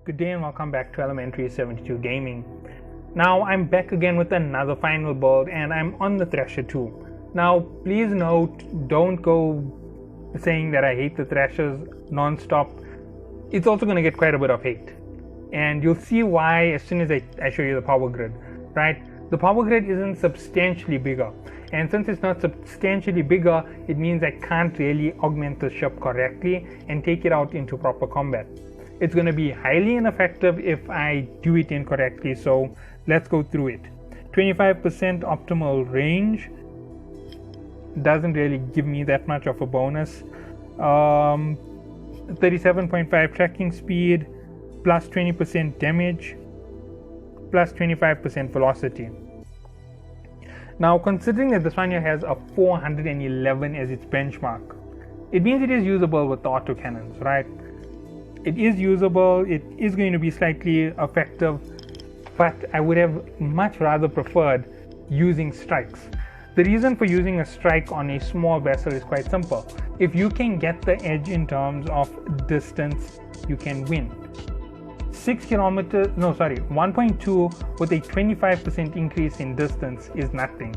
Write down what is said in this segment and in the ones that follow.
Good day and welcome back to Elementary 72 Gaming. Now I'm back again with another final build and I'm on the Thrasher 2. Now please note, don't go saying that I hate the Thrashers non-stop. It's also going to get quite a bit of hate. And you'll see why as soon as I show you the power grid, right? The power grid isn't substantially bigger. And since it's not substantially bigger, it means I can't really augment the ship correctly and take it out into proper combat. It's going to be highly ineffective if I do it incorrectly, so let's go through it. 25% optimal range doesn't really give me that much of a bonus. 37.5 tracking speed, plus 20% damage, plus 25% velocity. Now considering that this one here has a 411 as its benchmark, it means it is usable with the autocannons, right? It is usable, it is going to be slightly effective, but I would have much rather preferred using strikes. The reason for using a strike on a small vessel is quite simple. If you can get the edge in terms of distance, you can win. 1.2 with a 25% increase in distance is nothing.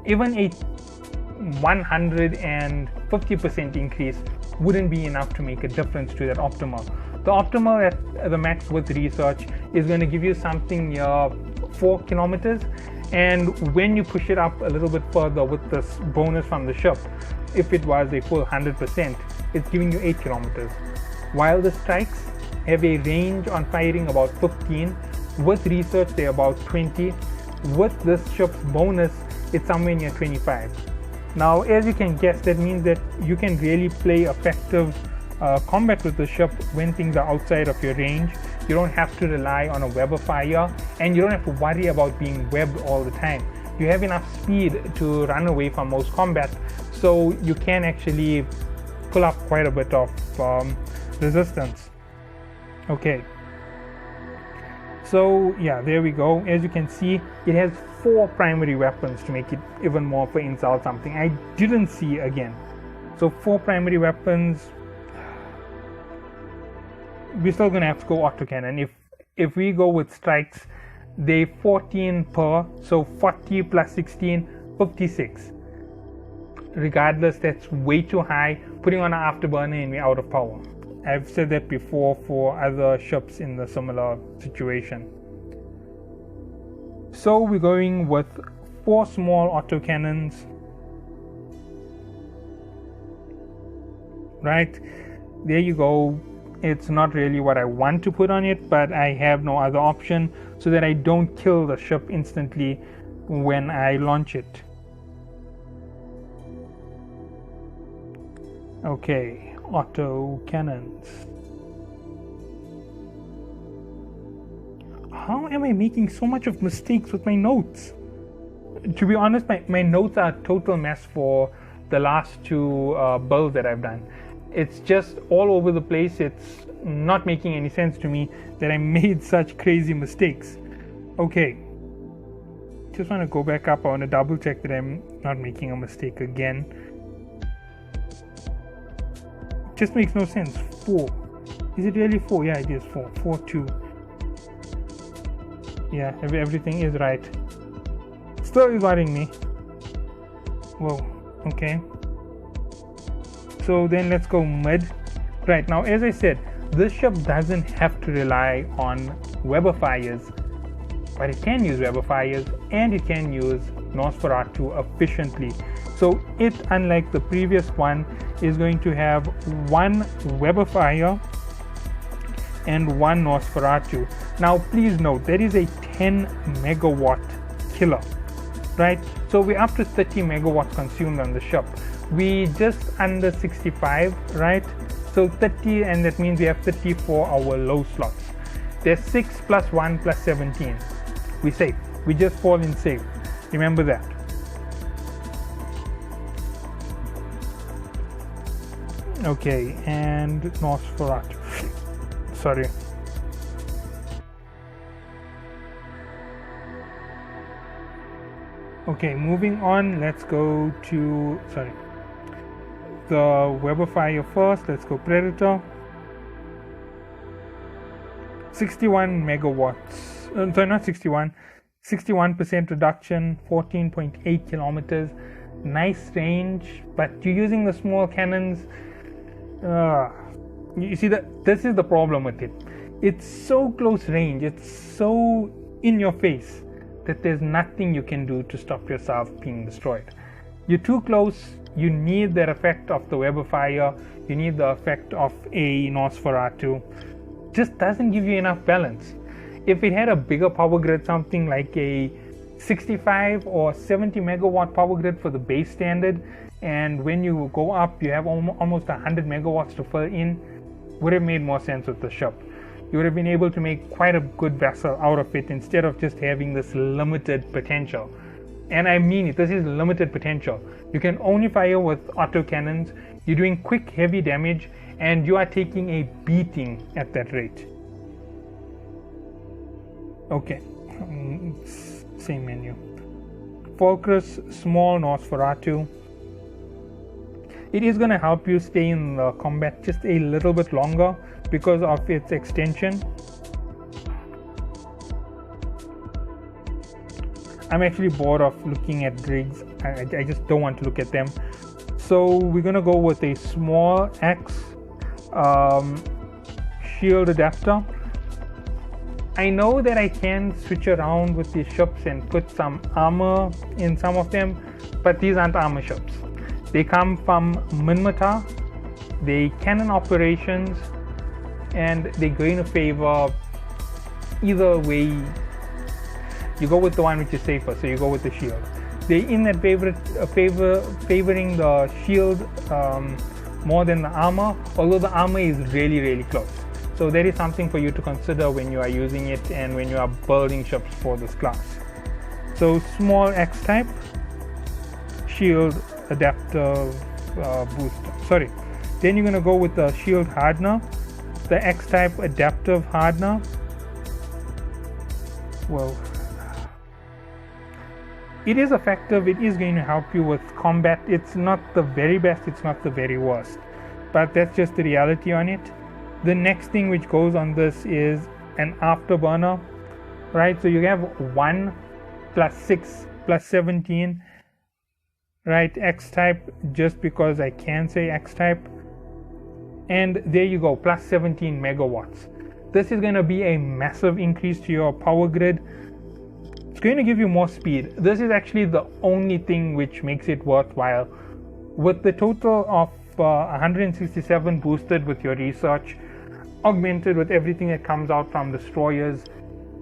Even a 150% increase wouldn't be enough to make a difference to that optimal. The optimal at the max with research is going to give you something near 4 kilometers, and when you push it up a little bit further with this bonus from the ship, if it was a full 100%, it's giving you 8 kilometers. While the strikes have a range on firing about 15, with research they're about 20, with this ship's bonus it's somewhere near 25. Now as you can guess, that means that you can really play effective combat with the ship when things are outside of your range. You don't have to rely on a webifier, and you don't have to worry about being webbed all the time. You have enough speed to run away from most combat, so you can actually pull up quite a bit of resistance. Okay, so yeah, there we go. As you can see, it has 4 primary weapons to make it even more of an insult, something I didn't see again. So 4 primary weapons. We're still gonna have to go autocannon. If we go with strikes, they 14 per, so 40 plus 16, 56. Regardless, that's way too high. Putting on an afterburner and we're out of power. I've said that before for other ships in the similar situation. So we're going with 4 small autocannons. Right, there you go. It's not really what I want to put on it, but I have no other option so that I don't kill the ship instantly when I launch it. Okay, auto cannons. How am I making so much of mistakes with my notes? To be honest, my notes are a total mess for the last 2 builds that I've done. It's just all over the place. It's not making any sense to me that I made such crazy mistakes. Okay, just want to go back up. I want to double check that I'm not making a mistake again. Just makes no sense. 4. Is it really 4? Yeah, it is 4. 4, 2. Yeah, everything is right. Still is worrying me. Whoa, okay. So then let's go mid. Right, now as I said, this ship doesn't have to rely on webifiers, but it can use webifiers and it can use nosfaratu efficiently. So it, unlike the previous one, is going to have 1 webifier and 1 nosfaratu. Now please note, that is a 10 megawatt killer, right? So we're up to 30 megawatts consumed on the ship. We just under 65, right? So 30, and that means we have 30 for our low slots. There's 6 plus 1 plus 17. We save. We just fall in save. Remember that. Okay, and nosfaratu. Sorry. Okay, moving on. Let's go to the webifier first. Let's go predator. 61 megawatts. Sorry, not 61. 61% reduction, 14.8 kilometers. Nice range, but you're using the small cannons. You see that this is the problem with it. It's so close range, it's so in your face that there's nothing you can do to stop yourself being destroyed. You're too close. You need that effect of the webifier. You need the effect of a nosfaratu. Just doesn't give you enough balance. If it had a bigger power grid, something like a 65 or 70 megawatt power grid for the base standard, and when you go up you have almost 100 megawatts to fill in, would have made more sense with the ship. You would have been able to make quite a good vessel out of it instead of just having this limited potential. And I mean it, this is limited potential. You can only fire with autocannons, you're doing quick heavy damage, and you are taking a beating at that rate. Okay, same menu. Volkrys, small nosfaratu. It is going to help you stay in the combat just a little bit longer because of its extension. I'm actually bored of looking at rigs. I just don't want to look at them. So we're going to go with a small X shield adapter. I know that I can switch around with these ships and put some armor in some of them, but these aren't armor ships. They come from Minmatar, they cannon operations, and they're going to favor either way. You go with the one which is safer, so you go with the shield. They're in that favoring the shield more than the armor, although the armor is really close. So that is something for you to consider when you are using it and when you are building ships for this class. So small X type, shield adaptive booster. Sorry. Then you're going to go with the shield hardener, the X type adaptive hardener. Well, it is effective. It is going to help you with combat. It's not the very best, it's not the very worst, but that's just the reality on it. The next thing which goes on this is an afterburner, right? So you have 1 plus 6 plus 17, right? X type, just because I can say X type. And there you go, plus 17 megawatts. This is going to be a massive increase to your power grid. It's going to give you more speed. This is actually the only thing which makes it worthwhile. With the total of 167 boosted with your research, augmented with everything that comes out from destroyers,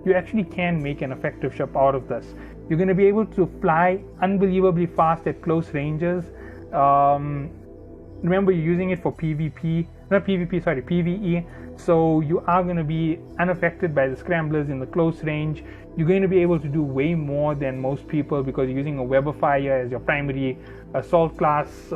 you actually can make an effective ship out of this. You're going to be able to fly unbelievably fast at close ranges. Remember, you're using it for PvP, so you are going to be unaffected by the scramblers in the close range. You're going to be able to do way more than most people because you're using a webifier as your primary assault class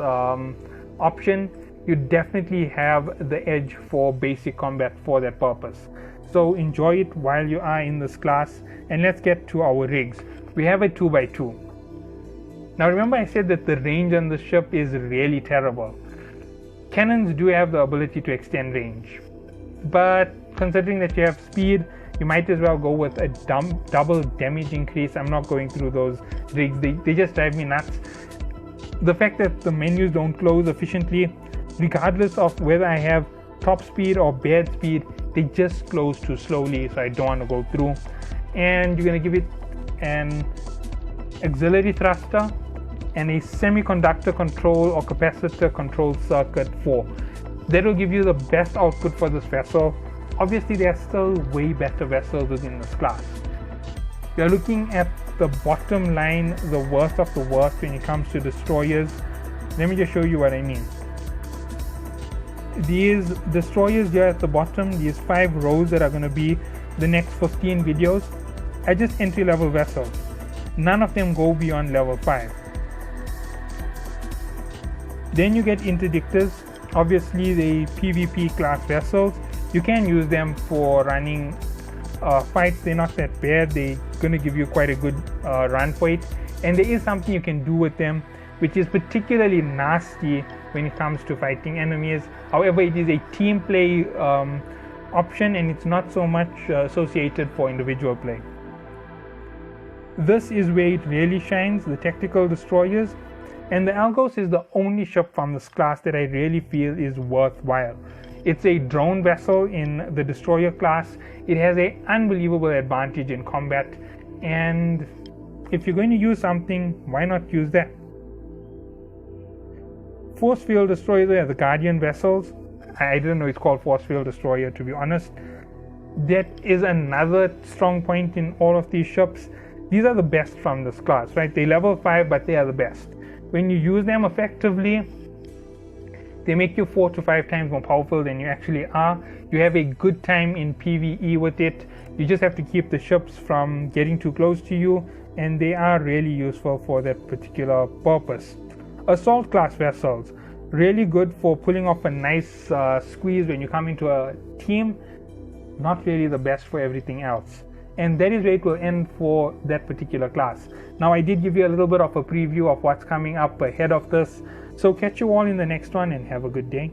option. You definitely have the edge for basic combat for that purpose. So enjoy it while you are in this class, and let's get to our rigs. We have a 2x2. Now remember, I said that the range on the ship is really terrible. Cannons do have the ability to extend range, but considering that you have speed, you might as well go with a double damage increase. I'm not going through those rigs, they just drive me nuts. The fact that the menus don't close efficiently, regardless of whether I have top speed or bad speed, they just close too slowly, so I don't want to go through. And you're going to give it an auxiliary thruster and a semiconductor control or capacitor control circuit 4. That will give you the best output for this vessel. Obviously there are still way better vessels within this class. You're looking at the bottom line, the worst of the worst when it comes to destroyers. Let me just show you what I mean. These destroyers here at the bottom, these 5 rows that are going to be the next 15 videos, are just entry level vessels. None of them go beyond level 5. Then you get interdictors, obviously the PvP class vessels. You can use them for running fights. They're not that bad, they're going to give you quite a good run for it, and there is something you can do with them which is particularly nasty when it comes to fighting enemies. However, it is a team play option, and it's not so much associated for individual play. This is where it really shines, the tactical destroyers, and the Algos is the only ship from this class that I really feel is worthwhile. It's a drone vessel in the destroyer class. It has an unbelievable advantage in combat, and if you're going to use something, why not use that? Force field destroyers are the Guardian vessels. I didn't know it's called force field destroyer, to be honest. That is another strong point in all of these ships. These are the best from this class, right? They level 5, but they are the best. When you use them effectively, they make you 4 to 5 times more powerful than you actually are. You have a good time in PvE with it. You just have to keep the ships from getting too close to you, and they are really useful for that particular purpose. Assault class vessels, really good for pulling off a nice squeeze when you come into a team. Not really the best for everything else. And that is where it will end for that particular class. Now, I did give you a little bit of a preview of what's coming up ahead of this. So catch you all in the next one, and have a good day.